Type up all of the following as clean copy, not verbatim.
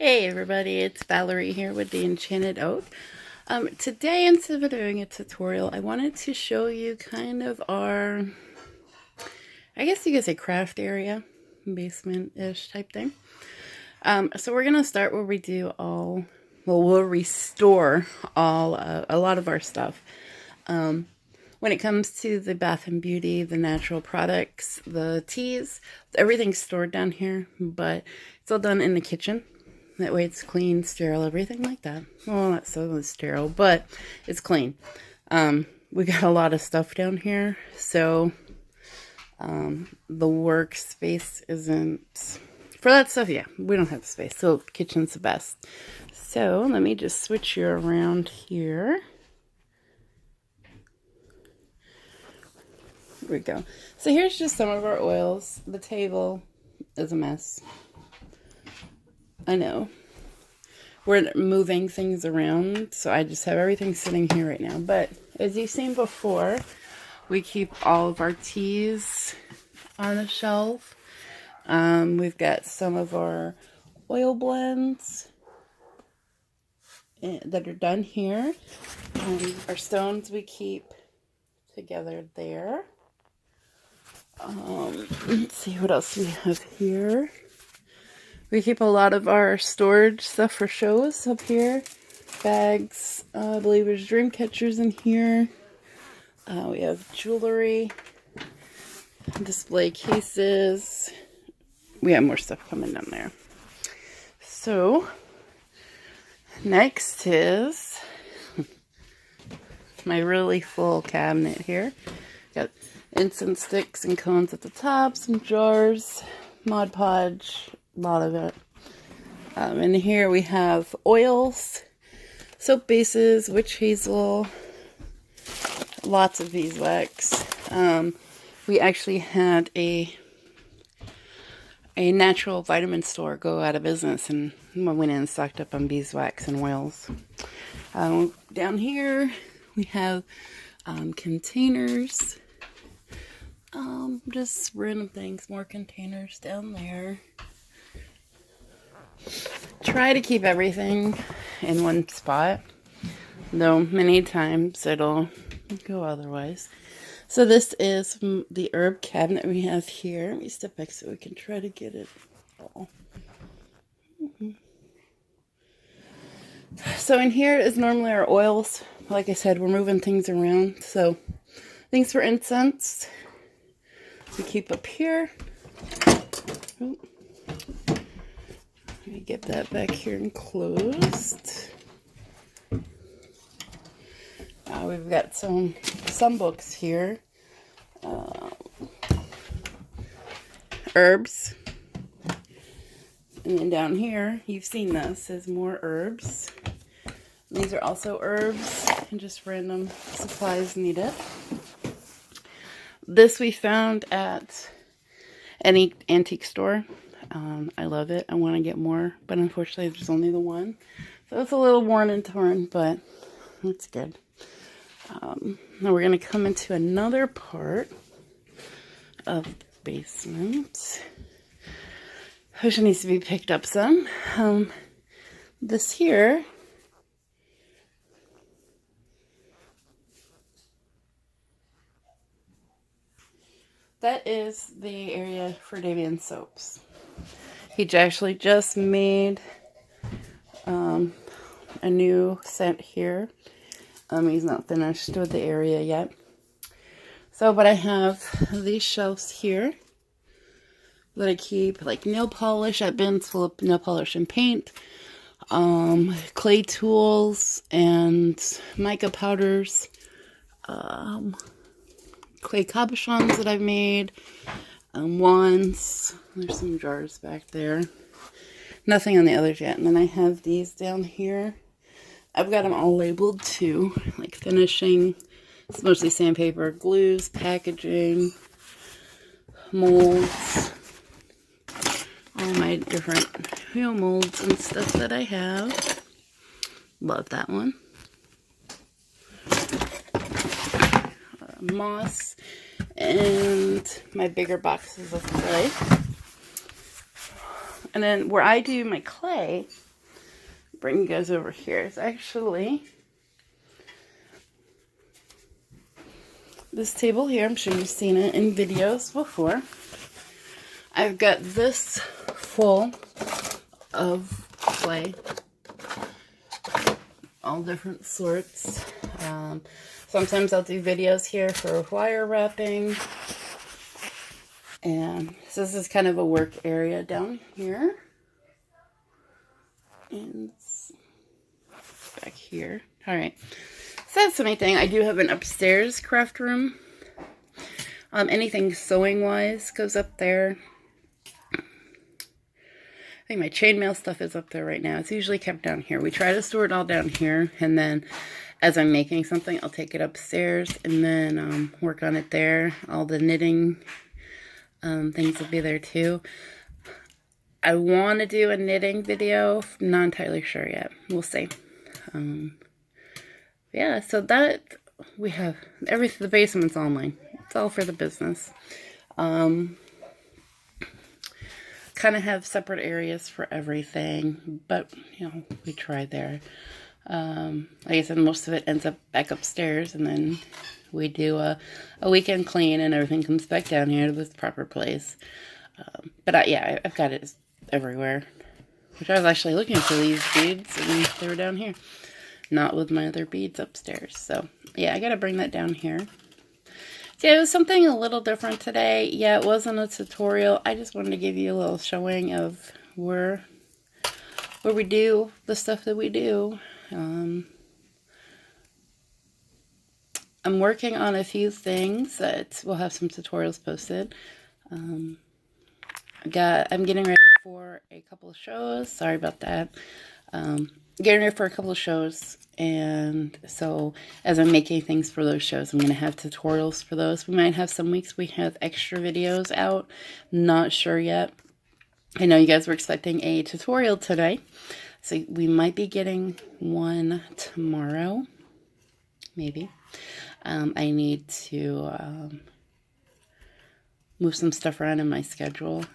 Hey everybody, it's Valerie here with the Enchanted Oak. Today, instead of doing a tutorial, I wanted to show you kind of our, I guess you could say craft area, basement-ish type thing. So we're going to start where we do all, well, we'll restore all, a lot of our stuff. When it comes to the Bath and Beauty, the natural products, the teas, everything's stored down here, but it's all done in the kitchen. That way it's clean, sterile, everything like that. Well, not so sterile, but it's clean. We got a lot of stuff down here, so the workspace isn't... For that stuff, yeah, we don't have space, so kitchen's the best. So let me just switch you around here. Here we go. So here's just some of our oils. The table is a mess. I know. We're moving things around, so I just have everything sitting here right now. But as you've seen before, we keep all of our teas on a shelf. We've got some of our oil blends that are done here. Our stones we keep together there. Let's see what else we have here. We keep a lot of our storage stuff for shows up here. Bags, I believe there's dream catchers in here. We have jewelry, display cases. We have more stuff coming down there. So, next is my really full cabinet here. Got incense sticks and cones at the top, some jars, Mod Podge, a lot of it. And here we have oils, soap bases, witch hazel, lots of beeswax. We actually had a natural vitamin store go out of business, and we went in and stocked up on beeswax and oils. Down here we have containers, just random things, more containers down there. Try to keep everything in one spot, though many times it'll go otherwise. So this is the herb cabinet we have here. Let me step back so we can try to get it all. So in here is normally our oils. Like I said, we're moving things around. So things for incense we keep up here. Let me get that back here and closed. We've got some books here. Herbs. And then down here, you've seen this, is more herbs. These are also herbs and just random supplies needed. This we found at any antique store. I love it. I want to get more, but unfortunately there's only the one. So it's a little worn and torn, but it's good. Now we're going to come into another part of the basement, which needs to be picked up some. This here that is the area for Davian's soaps. He actually just made a new scent here. He's not finished with the area yet. So, but I have these shelves here that I keep, like nail polish. I've been full of nail polish and paint, clay tools and mica powders, clay cabochons that I've made, wands. There's some jars back there. Nothing on the others yet. And then I have these down here. I've got them all labeled too, like finishing. It's mostly sandpaper, glues, packaging, molds, all my different molds and stuff that I have. Love that one. Moss and my bigger boxes of clay. And then where I do my clay, bring you guys over here. It's actually this table here. I'm sure you've seen it in videos before. I've got this full of clay, all different sorts. Sometimes I'll do videos here for wire wrapping. And so this is kind of a work area down here. And back here. Alright. So that's the main thing. I do have an upstairs craft room. Anything sewing wise goes up there. I think my chainmail stuff is up there right now. It's usually kept down here. We try to store it all down here, and then as I'm making something, I'll take it upstairs and then work on it there. All the knitting things will be there too. I want to do a knitting video. Not entirely sure yet. We'll see. Yeah, so that we have everything. The basement's all mine. It's all for the business. Kind of have separate areas for everything, but you know, we try there. Like I said, most of it ends up back upstairs, and then we do a weekend clean and everything comes back down here to this proper place. But yeah, I've got it everywhere. Which I was actually looking for these beads, and they were down here. Not with my other beads upstairs. So yeah, I gotta bring that down here. Yeah, it was something a little different today. Yeah, it wasn't a tutorial. I just wanted to give you a little showing of where we do the stuff that we do. I'm working on a few things that will have some tutorials posted. I'm getting ready for a couple of shows. Sorry about that. Getting ready for a couple of shows, and so as I'm making things for those shows, I'm going to have tutorials for those. We might have some weeks we have extra videos out. Not sure yet. I know you guys were expecting a tutorial today, so we might be getting one tomorrow, maybe. I need to move some stuff around in my schedule.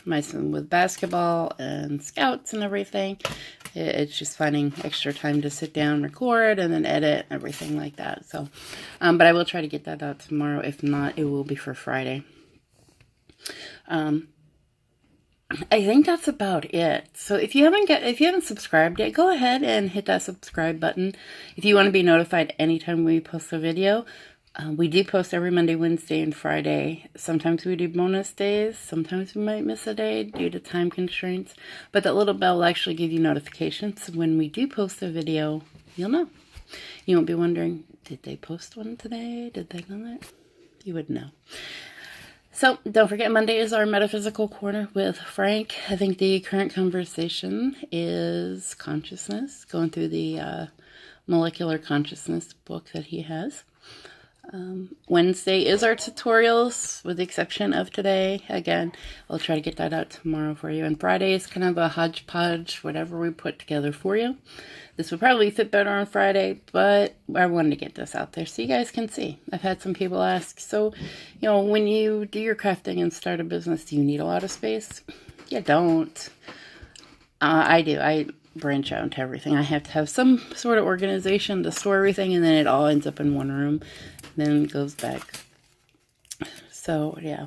My son with basketball and scouts and everything. It's just finding extra time to sit down, record, and then edit, everything like that. So, but I will try to get that out tomorrow. If not, it will be for Friday. I think that's about it. So if you haven't subscribed yet, go ahead and hit that subscribe button. If you want to be notified anytime we post a video. We do post every Monday, Wednesday, and Friday. Sometimes we do bonus days. Sometimes we might miss a day due to time constraints. But that little bell will actually give you notifications. When we do post a video, you'll know. You won't be wondering, did they post one today? Did they not? You would know. So don't forget, Monday is our Metaphysical Corner with Frank. I think the current conversation is consciousness, going through the molecular consciousness book that he has. Wednesday is our tutorials, with the exception of today. Again, I'll try to get that out tomorrow for you. And Friday is kind of a hodgepodge, whatever we put together for you. This would probably fit better on Friday, but I wanted to get this out there so you guys can see. I've had some people ask, so, you know, when you do your crafting and start a business, do you need a lot of space? You don't. I do. I branch out into everything. I have to have some sort of organization to store everything, and then it all ends up in one room. Then goes back. So yeah.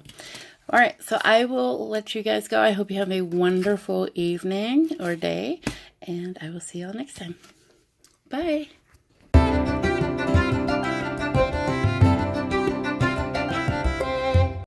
All right, so I will let you guys go. I hope you have a wonderful evening or day, and I will see y'all next time. Bye.